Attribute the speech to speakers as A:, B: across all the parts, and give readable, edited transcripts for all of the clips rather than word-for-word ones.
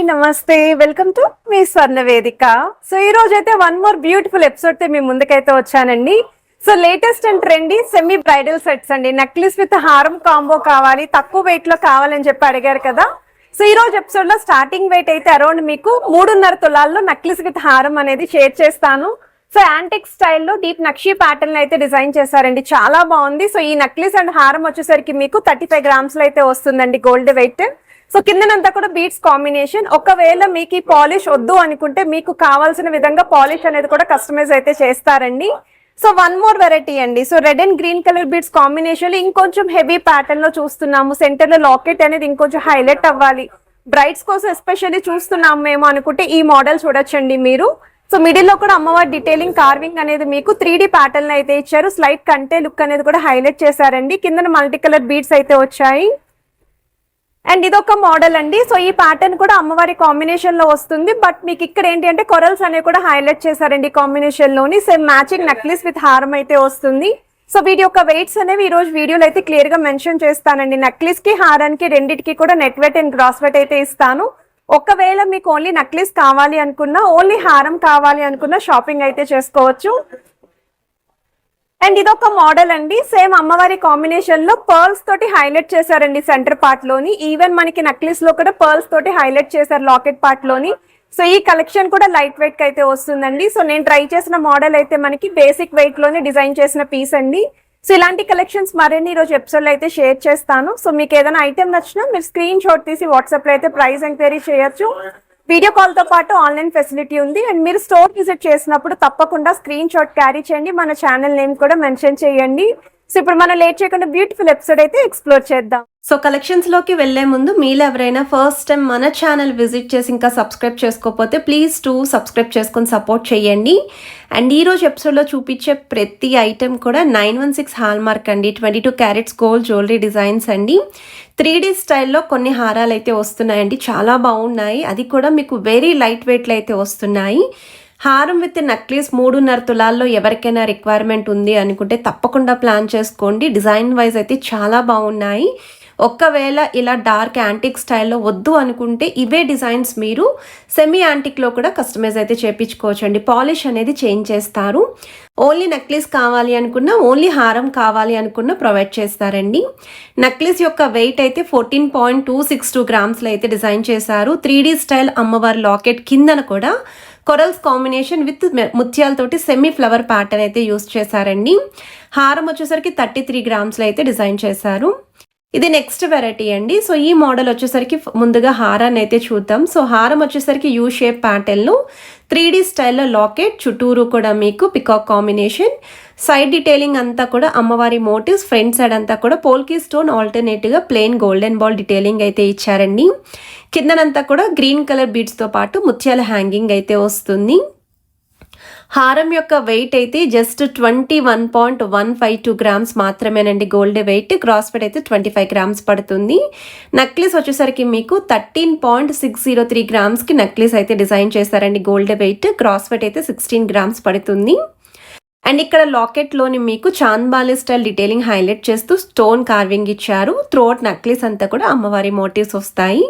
A: నమస్తే welcome to me స్వర్ణ వేదిక. So ఈ రోజు అయితే వన్ మోర్ బ్యూటిఫుల్ ఎపిసోడ్ తో మీ ముందుకైతే వచ్చానండి. So latest and trendy semi bridal sets అండి. నెక్లెస్ విత్ హారం కాంబో కావాలి, తక్కువ వెయిట్ లో కావాలని చెప్పి అడిగారు కదా. సో ఈ రోజు ఎపిసోడ్ లో స్టార్టింగ్ వెయిట్ అయితే అరౌండ్ మీకు 3.5 తులాల్లో నెక్లెస్ విత్ హారం అనేది షేర్ చేస్తాను. సో యాంటిక్ స్టైల్లో డీప్ నక్షి ప్యాటర్న్ అయితే డిజైన్ చేశారండి, చాలా బాగుంది. సో ఈ నెక్లెస్ అండ్ హారం వచ్చేసరికి మీకు 35 గ్రామ్స్ లో అయితే వస్తుందండి గోల్డ్ వెయిట్. సో కిందనంతా కూడా బీట్స్ కాంబినేషన్. ఒకవేళ మీకు ఈ పాలిష్ వద్దు అనుకుంటే మీకు కావాల్సిన విధంగా పాలిష్ అనేది కూడా కస్టమైజ్ అయితే చేస్తారండి. సో వన్ మోర్ వెరైటీ అండి. So red and green colour beads combination లో ఇంకొంచెం హెవీ ప్యాటర్న్ లో చూస్తున్నాము. సెంటర్ లో లాకెట్ అనేది ఇంకొంచెం హైలైట్ అవ్వాలి, బ్రైడ్స్ కోసం ఎస్పెషల్లీ చూస్తున్నాము మేము అనుకుంటే ఈ మోడల్ చూడొచ్చండి మీరు. సో మిడిల్ లో కూడా అమ్మవారి డీటెయిలింగ్ కార్వింగ్ అనేది మీకు 3D ప్యాటర్న్ అయితే ఇచ్చారు. స్లైట్ కంటే లుక్ అనేది కూడా హైలైట్ చేశారండి. కింద మల్టీ కలర్ బీట్స్ అయితే వచ్చాయి. అండ్ ఇదొక మోడల్ అండి. సో ఈ ప్యాటర్న్ కూడా అమ్మవారి కాంబినేషన్ లో వస్తుంది. బట్ మీకు ఇక్కడ ఏంటి అంటే కొరల్స్ అనేవి కూడా హైలైట్ చేశారండి కాంబినేషన్ లోని. సేమ్ మ్యాచింగ్ నెక్లెస్ విత్ హారం అయితే వస్తుంది. సో వీటి యొక్క వెయిట్స్ అనేవి ఈ రోజు వీడియోలో అయితే క్లియర్ గా మెన్షన్ చేస్తానండి. నెక్లెస్ కి హారానికి రెండింటికి కూడా net weight and gross weight అయితే ఇస్తాను. ఒకవేళ మీకు ఓన్లీ నెక్లెస్ కావాలి అనుకున్నా, ఓన్లీ హారం కావాలి అనుకున్నా షాపింగ్ అయితే చేసుకోవచ్చు. అండ్ ఇదొక మోడల్ అండి. సేమ్ అమ్మవారి కాంబినేషన్ లో పర్ల్స్ తోటి హైలైట్ చేశారండి సెంటర్ పార్ట్ లోని. ఈవెన్ మనకి నెక్లెస్ లో కూడా పర్ల్స్ తోటి హైలైట్ చేశారు లాకెట్ పార్ట్ లోని. సో ఈ కలెక్షన్ కూడా లైట్ వెయిట్ కి అయితే వస్తుందండి. సో నేను ట్రై చేసిన మోడల్ అయితే మనకి బేసిక్ వెయిట్ లోనే డిజైన్ చేసిన పీస్ అండి. సో ఇలాంటి కలెక్షన్స్ మరిన్ని ఈ రోజు ఎపిసోడ్ లో అయితే షేర్ చేస్తాను. సో మీకు ఏదైనా ఐటమ్ నచ్చినా మీరు స్క్రీన్ షాట్ తీసి వాట్సాప్ లో అయితే ప్రైస్ ఎంక్వైరీ చేయొచ్చు. వీడియో కాల్ తో పాటు ఆన్లైన్ ఫెసిలిటీ ఉంది. అండ్ మీరు స్టోర్ విజిట్ చేసినప్పుడు తప్పకుండా స్క్రీన్ షాట్ క్యారీ చేయండి, మన ఛానల్ నేమ్ కూడా మెన్షన్ చేయండి. సో ఇప్పుడు మనం లేట్ చేయకుండా బ్యూటిఫుల్ ఎపిసోడ్ అయితే ఎక్స్ప్లోర్ చేద్దాం.
B: సో కలెక్షన్స్ లోకి వెళ్లే ముందు మీలో ఎవరైనా ఫస్ట్ టైం మన ఛానల్ విజిట్ చేసి ఇంకా సబ్స్క్రైబ్ చేసుకోకపోతే ప్లీజ్ సబ్స్క్రైబ్ చేసుకొని సపోర్ట్ చేయండి. అండ్ ఈ రోజు ఎపిసోడ్ లో చూపించే ప్రతి ఐటెం కూడా 916 హాల్ మార్క్ అండి. 22 క్యారెట్స్ గోల్డ్ జ్యువెలరీ డిజైన్స్ అండి. 3D స్టైల్లో కొన్ని హారాలు అయితే వస్తున్నాయండి, చాలా బాగున్నాయి. అది కూడా మీకు వెరీ లైట్ వెయిట్లో అయితే వస్తున్నాయి. హారం విత్ నెక్లెస్ 3.5 తులాల్లో ఎవరికైనా రిక్వైర్మెంట్ ఉంది అనుకుంటే తప్పకుండా ప్లాన్ చేసుకోండి. డిజైన్ వైజ్ అయితే చాలా బాగున్నాయి. ఒకవేళ ఇలా డార్క్ యాంటిక్ స్టైల్లో వద్దు అనుకుంటే ఇవే డిజైన్స్ మీరు సెమీ యాంటిక్లో కూడా కస్టమైజ్ అయితే చేయించుకోవచ్చు అండి. పాలిష్ అనేది చేంజ్ చేస్తారు. ఓన్లీ నెక్లెస్ కావాలి అనుకున్నా, ఓన్లీ హారం కావాలి అనుకున్నా ప్రొవైడ్ చేస్తారండి. నెక్లెస్ యొక్క వెయిట్ అయితే 14.262 గ్రామ్స్లో అయితే డిజైన్ చేశారు. 3D స్టైల్ అమ్మవారి లాకెట్ కిందన కూడా కొరల్స్ కాంబినేషన్ విత్ ముత్యాలతోటి సెమీ ఫ్లవర్ ప్యాటర్న్ అయితే యూస్ చేశారండి. హారం వచ్చేసరికి 33 గ్రామ్స్లో అయితే డిజైన్ చేశారు. ఇది నెక్స్ట్ వెరైటీ అండి. సో ఈ మోడల్ వచ్చేసరికి ముందుగా హారాన్ని అయితే చూద్దాం. సో హారం వచ్చేసరికి యూ షేప్ ప్యాటర్న్లో 3D స్టైల్లో లాకెట్, చుట్టూరు కూడా మీకు పికాక్ కాంబినేషన్, సైడ్ డీటెయిలింగ్ అంతా కూడా అమ్మవారి మోటివ్స్, ఫ్రంట్ సైడ్ అంతా కూడా పోల్కీ స్టోన్ ఆల్టర్నేటివ్గా ప్లెయిన్ గోల్డెన్ బాల్ డీటెయిలింగ్ అయితే ఇచ్చారండి. కిందనంతా కూడా గ్రీన్ కలర్ బీడ్స్తో పాటు ముత్యాల హ్యాంగింగ్ అయితే వస్తుంది. హారం యొక్క వెయిట్ అయితే జస్ట్ 21.152 గ్రామ్స్ మాత్రమేనండి గోల్డ్ వెయిట్. గ్రాస్ వెయిట్ అయితే 25 గ్రామ్స్ పడుతుంది. నెక్లెస్ వచ్చేసరికి మీకు 13.603 గ్రామ్స్కి నెక్లెస్ అయితే డిజైన్ చేశారండి గోల్డ్ వెయిట్. గ్రాస్ వెయిట్ అయితే 16 గ్రామ్స్ పడుతుంది. అండ్ ఇక్కడ లాకెట్లోని మీకు చాంద్బాలి స్టైల్ డీటెయిలింగ్ హైలైట్ చేస్తూ స్టోన్ కార్వింగ్ ఇచ్చారు. త్రోట్ నెక్లెస్ అంతా కూడా అమ్మవారి మోటివ్స్ వస్తాయి.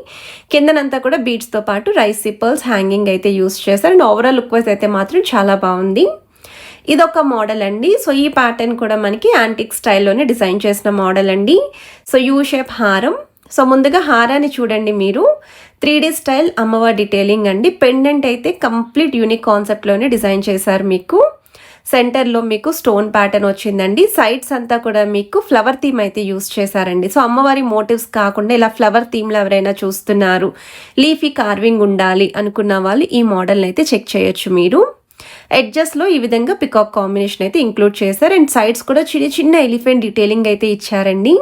B: కిందనంతా కూడా బీడ్స్తో పాటు రైస్ సిపల్స్ హ్యాంగింగ్ అయితే యూస్ చేశారు. అండ్ ఓవరాల్ లుక్ వైజ్ అయితే మాత్రం చాలా బాగుంది. ఇదొక మోడల్ అండి. సో ఈ ప్యాటర్న్ కూడా మనకి యాంటిక్ స్టైల్లోనే డిజైన్ చేసిన మోడల్ అండి. సో యూ షేప్ హారం. సో ముందుగా హారాన్ని చూడండి మీరు. 3D స్టైల్ అమ్మవారి డీటెయిలింగ్ అండి. పెండెంట్ అయితే కంప్లీట్ యూనిక్ కాన్సెప్ట్లోనే డిజైన్ చేశారు. మీకు సెంటర్లో మీకు స్టోన్ ప్యాటర్న్ వచ్చిందండి. సైడ్స్ అంతా కూడా మీకు ఫ్లవర్ థీమ్ అయితే యూస్ చేశారండి. సో అమ్మవారి మోటివ్స్ కాకుండా ఇలా ఫ్లవర్ థీమ్లో ఎవరైనా చూస్తున్నారు, లీఫీ కార్వింగ్ ఉండాలి అనుకున్న వాళ్ళు ఈ మోడల్ని అయితే చెక్ చేయొచ్చు మీరు. ఎడ్జెస్లో ఈ విధంగా పికాక్ కాంబినేషన్ అయితే ఇంక్లూడ్ చేశారు. అండ్ సైడ్స్ కూడా చిన్న చిన్న ఎలిఫెంట్ డీటెయిలింగ్ అయితే ఇచ్చారండి.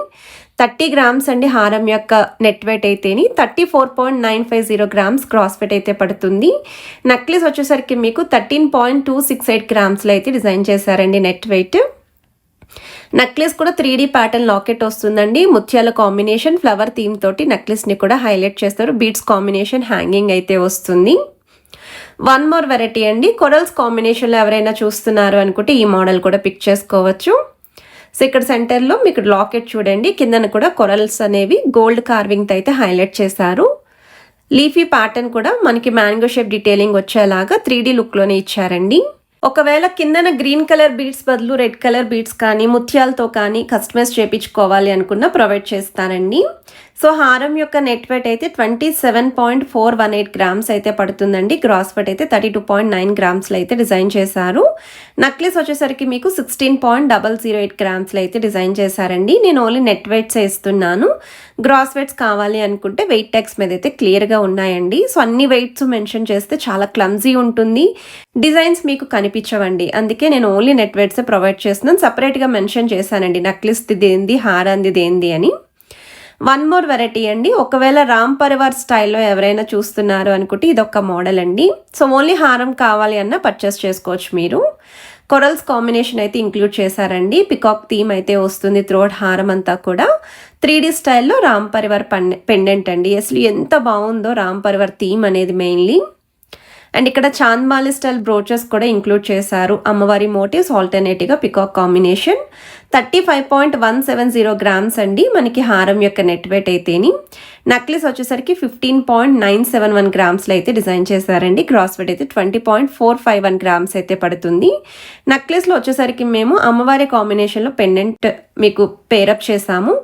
B: 30 గ్రామ్స్ అండి హారం యొక్క నెట్ వెయిట్ అయితేని. 34.950 గ్రామ్స్ క్రాస్ వెయిట్ అయితే పడుతుంది. నెక్లెస్ వచ్చేసరికి మీకు 13.268 గ్రామ్స్లో అయితే డిజైన్ చేశారండి నెట్ వెయిట్. నెక్లెస్ కూడా 3D ప్యాటర్న్ లాకెట్ వస్తుందండి. ముత్యాల కాంబినేషన్ ఫ్లవర్ థీమ్ తోటి నెక్లెస్ని కూడా హైలైట్ చేస్తారు. బీడ్స్ కాంబినేషన్ హ్యాంగింగ్ అయితే వస్తుంది. వన్ మోర్ వెరైటీ అండి. కొరల్స్ కాంబినేషన్లో ఎవరైనా చూస్తున్నారు అనుకుంటే ఈ మోడల్ కూడా పిక్ చేసుకోవచ్చు. సో ఇక్కడ సెంటర్లో మీకు లాకెట్ చూడండి, కిందన కూడా కొరల్స్ అనేవి గోల్డ్ కార్వింగ్తో అయితే హైలైట్ చేశారు. లీఫీ ప్యాటర్న్ కూడా మనకి మ్యాంగో షేప్ డీటెయిలింగ్ వచ్చేలాగా 3D లుక్లోనే ఇచ్చారండి. ఒకవేళ కిందన గ్రీన్ కలర్ బీడ్స్ బదులు రెడ్ కలర్ బీడ్స్ కానీ ముత్యాలతో కానీ కస్టమైజ్ చేయించుకోవాలి అనుకున్న ప్రొవైడ్ చేస్తారండి. సో హారం యొక్క నెట్ వెయిట్ అయితే 27.418 గ్రామ్స్ అయితే పడుతుందండి. గ్రాస్ వెయిట్ అయితే 32.9 గ్రామ్స్లో అయితే డిజైన్ చేశారు. నక్లెస్ వచ్చేసరికి మీకు 16.008 గ్రామ్స్లో అయితే డిజైన్ చేశారండి. నేను ఓన్లీ నెట్ వెయిట్స్ ఇస్తున్నాను. గ్రాస్ వెయిట్స్ కావాలి అనుకుంటే వెయిట్ ట్యాగ్స్ మీద అయితే క్లియర్గా ఉన్నాయండి. సో అన్ని వెయిట్స్ మెన్షన్ చేస్తే చాలా క్లమ్జీ ఉంటుంది, డిజైన్స్ మీకు కనిపించవండి. అందుకే నేను ఓన్లీ నెట్ వెయిట్సే ప్రొవైడ్ చేస్తున్నాను. సపరేట్గా మెన్షన్ చేశానండి నక్లెస్ది దేంది హారాంది దేంది అని. వన్ మోర్ వెరైటీ అండి. ఒకవేళ రామ్ పరివార్ స్టైల్లో ఎవరైనా చూస్తున్నారు అనుకుంటే ఇదొక మోడల్ అండి. సో ఓన్లీ హారం కావాలి అన్న పర్చేస్ చేసుకోవచ్చు మీరు. కొరల్స్ కాంబినేషన్ అయితే ఇంక్లూడ్ చేశారండి. పికాక్ థీమ్ అయితే వస్తుంది త్రోట్ హారం అంతా కూడా. 3D స్టైల్లో రామ్ పరివార్ పెండెంట్ అండి. అసలు ఎంత బాగుందో రామ్ పరివార్ థీమ్ అనేది మెయిన్లీ. అండ్ ఇక్కడ చాంద్బాలి స్టైల్ బ్రోచెస్ కూడా ఇంక్లూడ్ చేశారు. అమ్మవారి మోటివ్స్ ఆల్టర్నేటివ్గా పికాక్ కాంబినేషన్. 35.170 గ్రామ్స్ అండి మనకి హారం యొక్క నెట్ వెయిట్ అయితేని. నక్లెస్ వచ్చేసరికి 15.971 గ్రామ్స్లో అయితే డిజైన్ చేశారండి. గ్రాస్ వెయిట్ అయితే 20.451 గ్రామ్స్ అయితే పడుతుంది. నక్లెస్లో వచ్చేసరికి మేము అమ్మవారి కాంబినేషన్లో పెండెంట్ మీకు పేరప్ చేసాము.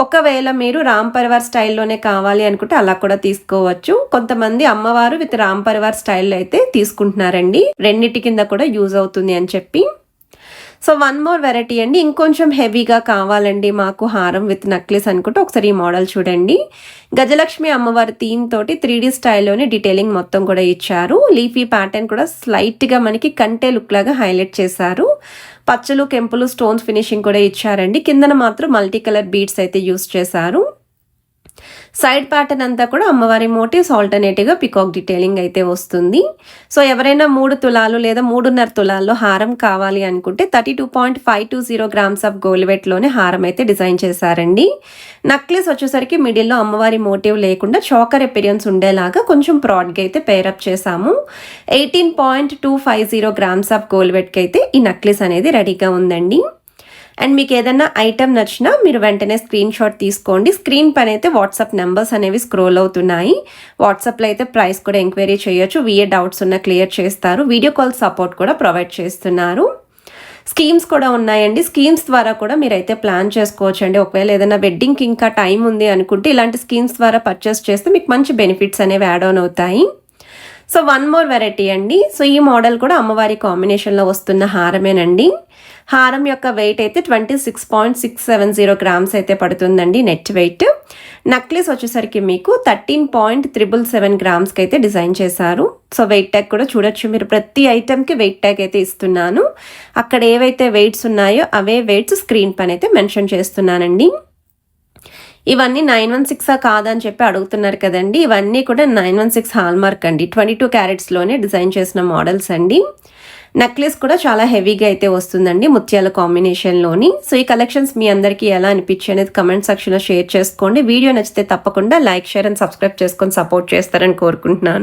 B: ఒకవేళ మీరు రామ్ పరివార్ స్టైల్లోనే కావాలి అనుకుంటే అలా కూడా తీసుకోవచ్చు. కొంతమంది అమ్మవారు విత్ రామ్ పరివార్ స్టైల్లో అయితే తీసుకుంటున్నారండి. రెండింటి కింద కూడా యూజ్ అవుతుంది అని చెప్పి. సో వన్ మోర్ వెరైటీ అండి. ఇంకొంచెం హెవీగా కావాలండి మాకు హారం విత్ నక్లెస్ అనుకుంటే ఒకసారి ఈ మోడల్ చూడండి. గజలక్ష్మి అమ్మవారి థీమ్ తోటి 3D స్టైల్లోనే డీటెయిలింగ్ మొత్తం కూడా ఇచ్చారు. లీఫీ ప్యాటర్న్ కూడా స్లైట్గా మనకి కంటే లుక్ లాగా హైలైట్ చేశారు. పచ్చలు కెంపులు స్టోన్స్ ఫినిషింగ్ కూడా ఇచ్చారండి. కిందన మాత్రం మల్టీ కలర్ బీడ్స్ అయితే యూస్ చేశారు. సైడ్ ప్యాటర్న్ అంతా కూడా అమ్మవారి మోటివ్స్ ఆల్టర్నేటివ్గా పికాక్ డీటెయిలింగ్ అయితే వస్తుంది. సో ఎవరైనా 3 తులాలు లేదా 3.5 తులాల్లో హారం కావాలి అనుకుంటే 32.520 గ్రామ్స్ ఆఫ్ గోల్డ్ వెయిట్లోనే హారం అయితే డిజైన్ చేశారండి. నక్లెస్ వచ్చేసరికి మిడిల్లో అమ్మవారి మోటివ్ లేకుండా చాకర్ ఎపిరియన్స్ ఉండేలాగా కొంచెం బ్రాడ్గా అయితే పేరప్ చేశాము. 18.250 గ్రామ్స్ ఆఫ్ గోల్డ్ వెయిట్కి అయితే ఈ నక్లెస్ అనేది రెడీగా ఉందండి. అండ్ మీకు ఏదైనా ఐటెం నచ్చినా మీరు వెంటనే స్క్రీన్ షాట్ తీసుకోండి. స్క్రీన్ పైన అయితే వాట్సాప్ నెంబర్స్ అనేవి స్క్రోల్ అవుతున్నాయి. వాట్సాప్లో అయితే ప్రైస్ కూడా ఎంక్వైరీ చేయొచ్చు. ఏ డౌట్స్ ఉన్నా క్లియర్ చేస్తారు. వీడియో కాల్ సపోర్ట్ కూడా ప్రొవైడ్ చేస్తున్నారు. స్కీమ్స్ కూడా ఉన్నాయండి. స్కీమ్స్ ద్వారా కూడా మీరైతే ప్లాన్ చేసుకోవచ్చు అండి. ఒకవేళ ఏదైనా వెడ్డింగ్కి ఇంకా టైం ఉంది అనుకుంటే ఇలాంటి స్కీమ్స్ ద్వారా పర్చేస్ చేస్తే మీకు మంచి బెనిఫిట్స్ అనేవి యాడ్ ఆన్ అవుతాయి. సో వన్ మోర్ వెరైటీ అండి. సో ఈ మోడల్ కూడా అమ్మవారి కాంబినేషన్లో వస్తున్న హారమేనండి. హారం యొక్క వెయిట్ అయితే 26.670 గ్రామ్స్ అయితే పడుతుందండి నెట్ వెయిట్. నక్లెస్ వచ్చేసరికి మీకు 13.777 గ్రామ్స్కి అయితే డిజైన్ చేశారు. సో వెయిట్ ట్యాగ్ కూడా చూడొచ్చు మీరు. ప్రతి ఐటెంకి వెయిట్ ట్యాగ్ అయితే ఇస్తున్నాను. అక్కడ ఏవైతే వెయిట్స్ ఉన్నాయో అవే వెయిట్స్ స్క్రీన్ పైన అయితే మెన్షన్ చేస్తున్నానండి. ఇవన్నీ 916 కాదని చెప్పి అడుగుతున్నారు కదండి. ఇవన్నీ కూడా 916 హాల్ మార్క్ అండి. 22 క్యారెట్స్లోనే డిజైన్ చేసిన మోడల్స్ అండి. నెక్లెస్ కూడా చాలా హెవీగా అయితే వస్తుందండి ముత్యాల కాంబినేషన్లోని. సో ఈ కలెక్షన్స్ మీ అందరికీ ఎలా అనిపించాయి అనేది కమెంట్ సెక్షన్లో షేర్ చేసుకోండి. వీడియో నచ్చితే తప్పకుండా లైక్, షేర్ అండ్ సబ్స్క్రైబ్ చేసుకొని సపోర్ట్ చేస్తారని కోరుకుంటున్నాను.